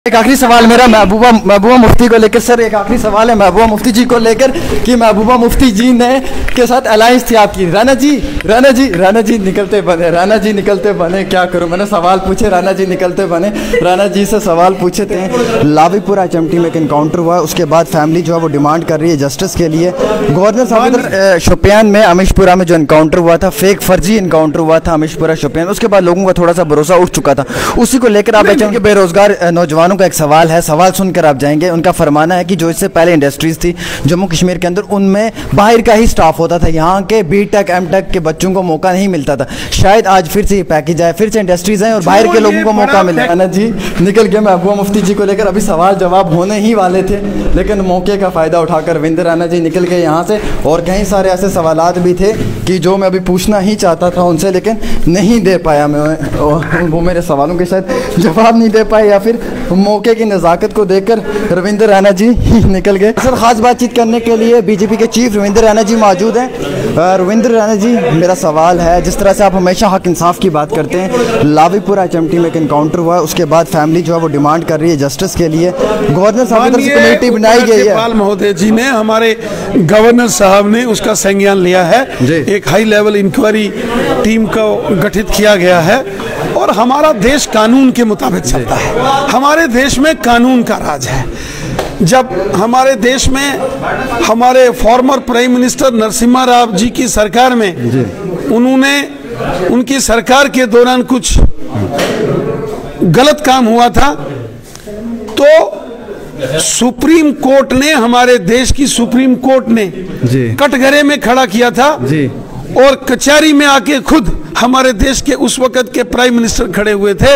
एक आखिरी सवाल मेरा महबूबा मुफ्ती को लेकर। सर एक आखिरी सवाल है महबूबा मुफ्ती जी को लेकर कि महबूबा मुफ्ती जी ने के साथ अलायंस थी आपकी। राणा जी निकलते बने क्या करूं, मैंने सवाल पूछे, राणा जी निकलते बने। राणा जी से सवाल पूछे थे। लावीपुरा HMT में एक इनकाउंटर हुआ, उसके बाद फैमिली जो है वो डिमांड कर रही है जस्टिस के लिए। गवर्नर साहब शोपियान में अमीशपुरा में जो इनकाउंटर हुआ था, फेक फर्जी इनकाउंटर हुआ था अमीशपुरा शोपियान, उसके बाद लोगों का थोड़ा सा भरोसा उठ चुका था। उसी को लेकर आप HMT के बेरोजगार नौजवानों का एक सवाल है, सवाल सुनकर आप जाएंगे। उनका फरमाना है कि जो इससे पहले इंडस्ट्रीज थी जम्मू कश्मीर के अंदर, उनमें बाहर का ही स्टाफ होता था, यहाँ के B.Tech M.Tech के बच्चों को मौका नहीं मिलता था। शायद आज फिर से ये पैकेज आए, फिर से इंडस्ट्रीज आए और बाहर के लोगों को मौका मिले। राणा जी निकल गए महबूबा मुफ्ती जी को लेकर। अभी सवाल जवाब होने ही वाले थे लेकिन मौके का फ़ायदा उठाकर रविंद्र राणा जी निकल गए यहाँ से। और कई सारे ऐसे सवालात भी थे कि जो मैं अभी पूछना ही चाहता था उनसे, लेकिन नहीं दे पाया मैं, वो मेरे सवालों के शायद जवाब नहीं दे पाए या फिर मौके की नज़ाकत को देखकर रविंद्र राणा जी निकल गए। सर खास बातचीत करने के लिए बीजेपी के चीफ रविंद्र राणा जी मौजूद हैं। रविंद्र राणा जी मेरा सवाल है, जिस तरह से आप हमेशा हक इंसाफ की बात करते हैं, लावीपुरा HMT में एक इनकाउंटर हुआ, उसके बाद फैमिली जो है वो डिमांड कर रही है जस्टिस के लिए। गवर्नर साहब की तरफ से कमेटी बनाई गई है, पाल महोदय जी ने, हमारे गवर्नर साहब ने उसका संज्ञान लिया है। एक हाई लेवल इंक्वायरी टीम को गठित किया गया है और हमारा देश कानून के मुताबिक चलता है। हमारे देश में कानून का राज है। जब हमारे देश में हमारे former prime minister Narasimha Rao ji की सरकार में उनकी सरकार के दौरान कुछ गलत काम हुआ था तो सुप्रीम कोर्ट ने, हमारे देश की सुप्रीम कोर्ट ने कटघरे में खड़ा किया था और कचहरी में आके खुद हमारे देश के उस वक्त के प्राइम मिनिस्टर खड़े हुए थे।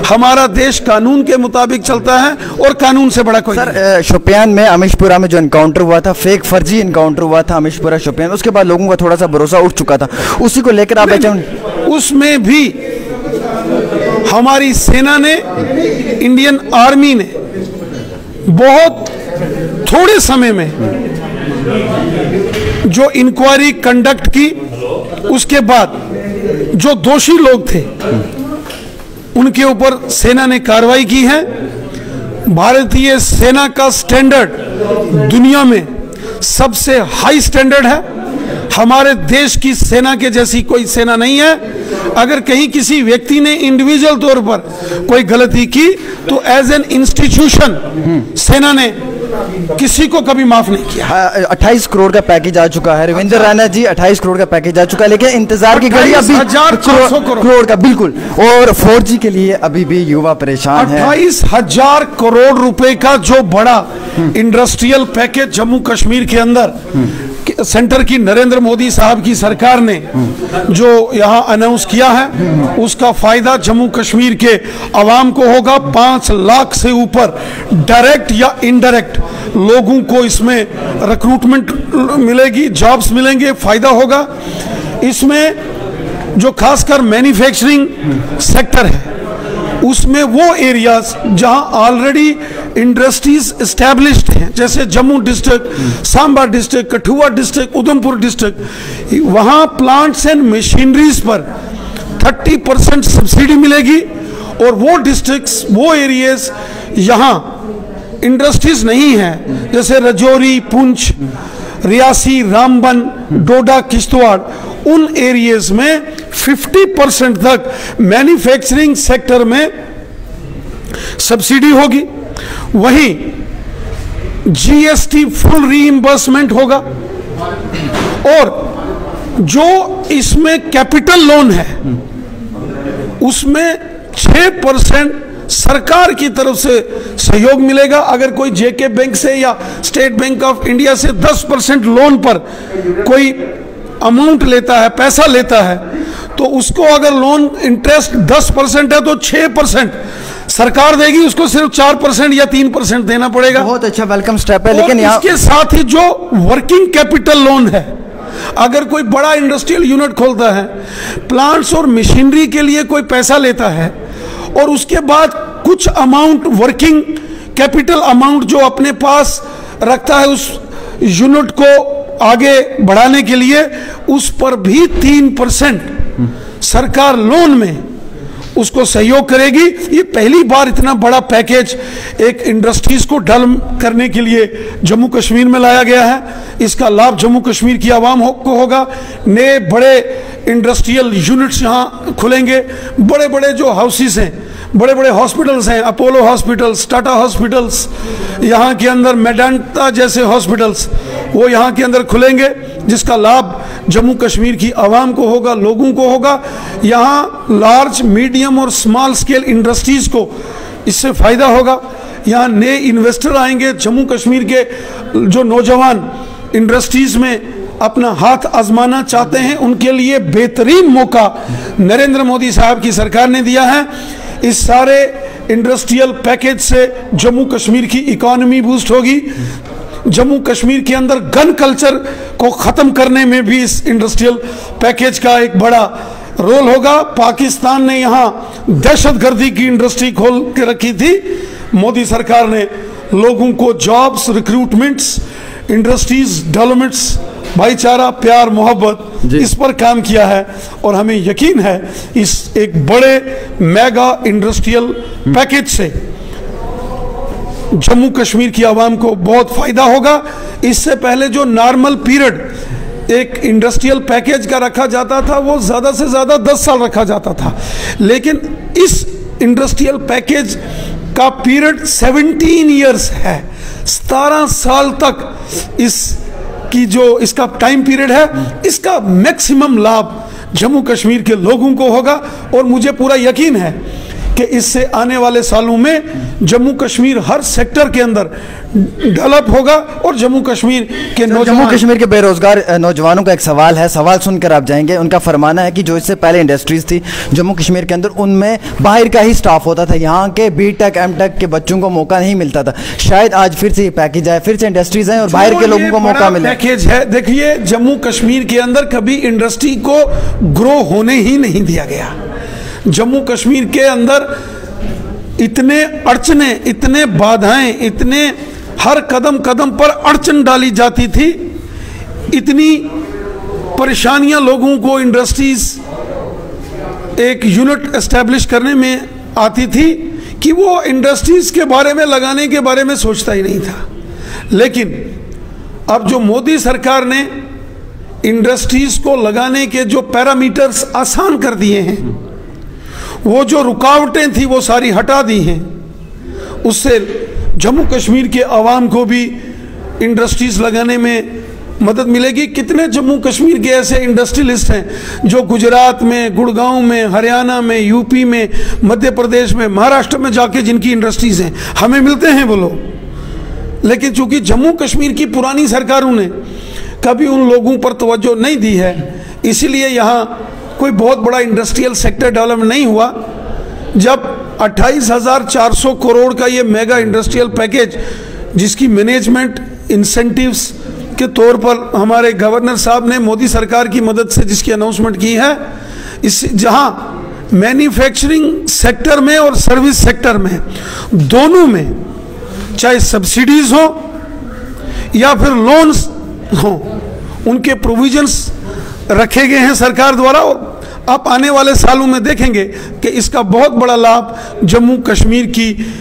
हमारा देश कानून के मुताबिक चलता है और कानून से बड़ा कोई। सर शोपियान में अमीशपुरा में जो इनकाउंटर हुआ था, फेक फर्जी इनकाउंटर हुआ था अमीशपुरा शोपियान, उसके बाद लोगों का थोड़ा सा भरोसा उठ चुका था। उसी को लेकर आप उसमें भी हमारी सेना ने, इंडियन आर्मी ने बहुत थोड़े समय में जो इंक्वायरी कंडक्ट की, उसके बाद जो दोषी लोग थे उनके ऊपर सेना ने कार्रवाई की है। भारतीय सेना का स्टैंडर्ड दुनिया में सबसे हाई स्टैंडर्ड है। हमारे देश की सेना के जैसी कोई सेना नहीं है। अगर कहीं किसी व्यक्ति ने इंडिविजुअल तौर पर कोई गलती की तो एज एन इंस्टीट्यूशन सेना ने किसी को कभी माफ नहीं किया। 28 करोड़ का पैकेज आ चुका है रविंद्र राणा जी, 28 करोड़ का पैकेज आ चुका है, लेकिन इंतजार की घड़ी अभी 28,400 करोड़ का, बिल्कुल। और 4G के लिए अभी भी युवा परेशान है। 28,000 करोड़ रुपए का जो बड़ा इंडस्ट्रियल पैकेज जम्मू कश्मीर के अंदर सेंटर की नरेंद्र मोदी साहब की सरकार ने जो यहाँ अनाउंस किया है, उसका फायदा जम्मू कश्मीर के अवाम को होगा। 5 लाख से ऊपर डायरेक्ट या इनडायरेक्ट लोगों को इसमें रिक्रूटमेंट मिलेगी, जॉब्स मिलेंगे, फायदा होगा। इसमें जो खासकर मैन्युफैक्चरिंग सेक्टर है उसमें वो एरियाज जहां ऑलरेडी इंडस्ट्रीज एस्टैब्लिश्ड हैं, जैसे Jammu district, Samba district, Kathua district, Udhampur district, वहां प्लांट्स एंड मशीनरीज पर 30% सब्सिडी मिलेगी। और वो डिस्ट्रिक्ट्स, वो एरियाज यहां इंडस्ट्रीज नहीं है, जैसे रजौरी, पुंछ, रियासी, रामबन, डोडा, किश्तवाड़, उन एरियाज में 50% तक मैन्युफैक्चरिंग सेक्टर में सब्सिडी होगी। वहीं GST फुल रीइंबर्समेंट होगा। और जो इसमें कैपिटल लोन है उसमें 6% सरकार की तरफ से सहयोग मिलेगा। अगर कोई JK बैंक से या स्टेट बैंक ऑफ इंडिया से 10% लोन पर कोई अमाउंट लेता है, पैसा लेता है, तो उसको अगर लोन इंटरेस्ट 10% है तो 6% सरकार देगी, उसको सिर्फ 4% या 3% देना पड़ेगा। बहुत अच्छा वेलकम स्टेप है। लेकिन इसके साथ ही जो वर्किंग कैपिटल लोन है, अगर कोई बड़ा इंडस्ट्रियल यूनिट खोलता है, प्लांट्स और मशीनरी के लिए कोई पैसा लेता है और उसके बाद कुछ अमाउंट वर्किंग कैपिटल अमाउंट जो अपने पास रखता है उस यूनिट को आगे बढ़ाने के लिए, उस पर भी 3% सरकार लोन में उसको सहयोग करेगी। ये पहली बार इतना बड़ा पैकेज एक इंडस्ट्रीज को डेवलप करने के लिए जम्मू कश्मीर में लाया गया है। इसका लाभ जम्मू कश्मीर की आवाम को होगा। नए बड़े इंडस्ट्रियल यूनिट्स यहाँ खुलेंगे। बड़े बड़े जो हाउसेस हैं, बड़े बड़े हॉस्पिटल्स हैं, अपोलो हॉस्पिटल्स, टाटा हॉस्पिटल्स, यहाँ के अंदर मेडांता जैसे हॉस्पिटल्स वो यहाँ के अंदर खुलेंगे, जिसका लाभ जम्मू कश्मीर की आवाम को होगा, लोगों को होगा। यहाँ लार्ज, मीडियम और स्मॉल स्केल इंडस्ट्रीज को इससे फ़ायदा होगा। यहाँ नए इन्वेस्टर आएंगे। जम्मू कश्मीर के जो नौजवान इंडस्ट्रीज में अपना हाथ आजमाना चाहते हैं, उनके लिए बेहतरीन मौका नरेंद्र मोदी साहब की सरकार ने दिया है। इस सारे इंडस्ट्रियल पैकेज से जम्मू कश्मीर की इकोनॉमी बूस्ट होगी। जम्मू कश्मीर के अंदर गन कल्चर को ख़त्म करने में भी इस इंडस्ट्रियल पैकेज का एक बड़ा रोल होगा। पाकिस्तान ने यहाँ दहशतगर्दी की इंडस्ट्री खोल के रखी थी। मोदी सरकार ने लोगों को जॉब्स, रिक्रूटमेंट्स, इंडस्ट्रीज डेवलपमेंट्स, भाईचारा, प्यार, मोहब्बत, इस पर काम किया है। और हमें यकीन है इस एक बड़े मेगा इंडस्ट्रियल पैकेज से जम्मू कश्मीर की आवाम को बहुत फायदा होगा। इससे पहले जो नॉर्मल पीरियड एक इंडस्ट्रियल पैकेज का रखा जाता था वो ज़्यादा से ज़्यादा 10 साल रखा जाता था, लेकिन इस इंडस्ट्रियल पैकेज का पीरियड 17 ईयर्स है। 17 साल तक की जो इसका टाइम पीरियड है, इसका मैक्सिमम लाभ जम्मू कश्मीर के लोगों को होगा। और मुझे पूरा यकीन है कि इससे आने वाले सालों में जम्मू कश्मीर हर सेक्टर के अंदर डेवलप होगा। और जम्मू कश्मीर के जम्मू कश्मीर के बेरोजगार नौजवानों का एक सवाल है, सवाल सुनकर आप जाएंगे। उनका फरमाना है कि जो इससे पहले इंडस्ट्रीज थी जम्मू कश्मीर के अंदर, उनमें बाहर का ही स्टाफ होता था, यहाँ के B.Tech M.Tech के बच्चों को मौका नहीं मिलता था। शायद आज फिर से ये पैकेज आए, फिर से इंडस्ट्रीज हैं और बाहर के लोगों को मौका मिले। पैकेज है। देखिए, जम्मू कश्मीर के अंदर कभी इंडस्ट्री को ग्रो होने ही नहीं दिया गया। जम्मू कश्मीर के अंदर इतने अड़चने, इतने बाधाएं, इतने हर कदम कदम पर अड़चन डाली जाती थी, इतनी परेशानियां लोगों को इंडस्ट्रीज एक यूनिट एस्टेब्लिश करने में आती थी कि वो इंडस्ट्रीज के बारे में, लगाने के बारे में सोचता ही नहीं था। लेकिन अब जो मोदी सरकार ने इंडस्ट्रीज को लगाने के जो पैरामीटर्स आसान कर दिए हैं, वो जो रुकावटें थी वो सारी हटा दी हैं, उससे जम्मू कश्मीर के आवाम को भी इंडस्ट्रीज लगाने में मदद मिलेगी। कितने जम्मू कश्मीर के ऐसे इंडस्ट्रियलिस्ट हैं जो गुजरात में, गुड़गांव में, हरियाणा में, यूपी में, मध्य प्रदेश में, महाराष्ट्र में जाके जिनकी इंडस्ट्रीज हैं, हमें मिलते हैं वो लोग। लेकिन चूंकि जम्मू कश्मीर की पुरानी सरकारों ने कभी उन लोगों पर तवज्जो नहीं दी है, इसीलिए यहाँ कोई बहुत बड़ा इंडस्ट्रियल सेक्टर डेवलप नहीं हुआ। जब 28,400 करोड़ का ये मेगा इंडस्ट्रियल पैकेज, जिसकी मैनेजमेंट इंसेंटिव्स के तौर पर हमारे गवर्नर साहब ने मोदी सरकार की मदद से जिसकी अनाउंसमेंट की है, इस जहां मैन्युफैक्चरिंग सेक्टर में और सर्विस सेक्टर में दोनों में, चाहे सब्सिडीज हो या फिर लोन्स हो, उनके प्रोविजंस रखे गए हैं सरकार द्वारा। और आप आने वाले सालों में देखेंगे कि इसका बहुत बड़ा लाभ जम्मू कश्मीर की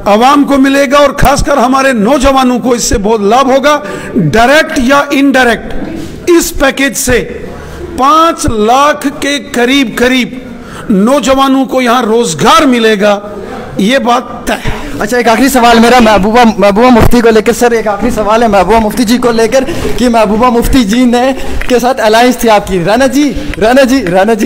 आवाम को मिलेगा और खासकर हमारे नौजवानों को इससे बहुत लाभ होगा। डायरेक्ट या इनडायरेक्ट इस पैकेज से 5 लाख के करीब नौजवानों को यहां रोजगार मिलेगा, ये बात तय है। अच्छा, एक आखिरी सवाल मेरा महबूबा मुफ्ती को लेकर। सर, एक आखिरी सवाल है महबूबा मुफ्ती जी को लेकर कि महबूबा मुफ्ती जी ने के साथ अलायंस थी आपकी। राणा जी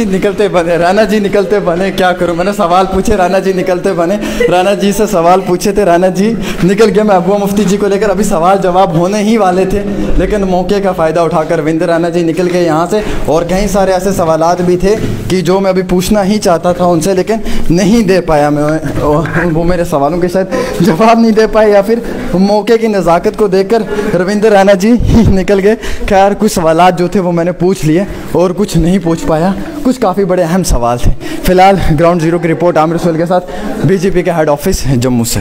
निकलते बने, राणा जी निकलते बने, क्या करूं? मैंने सवाल पूछे, राणा जी निकलते बने। राणा जी से सवाल पूछे थे, राणा जी निकल गए महबूबा मुफ्ती जी को लेकर। अभी सवाल जवाब होने ही वाले थे, लेकिन मौके का फ़ायदा उठाकर विंदर राणा जी निकल गए यहाँ से। और कई सारे ऐसे सवालात भी थे कि जो मैं अभी पूछना ही चाहता था उनसे, लेकिन नहीं दे पाया मैं। वो मेरे सवालों के जवाब नहीं दे पाए या फिर मौके की नज़ाकत को देखकर रविंद्र राणा जी निकल गए। खैर, कुछ सवालात जो थे वो मैंने पूछ लिए और कुछ नहीं पूछ पाया, कुछ काफ़ी बड़े अहम सवाल थे। फिलहाल ग्राउंड ज़ीरो की रिपोर्ट आमिर रसूल के साथ, BJP के हेड ऑफिस जम्मू से।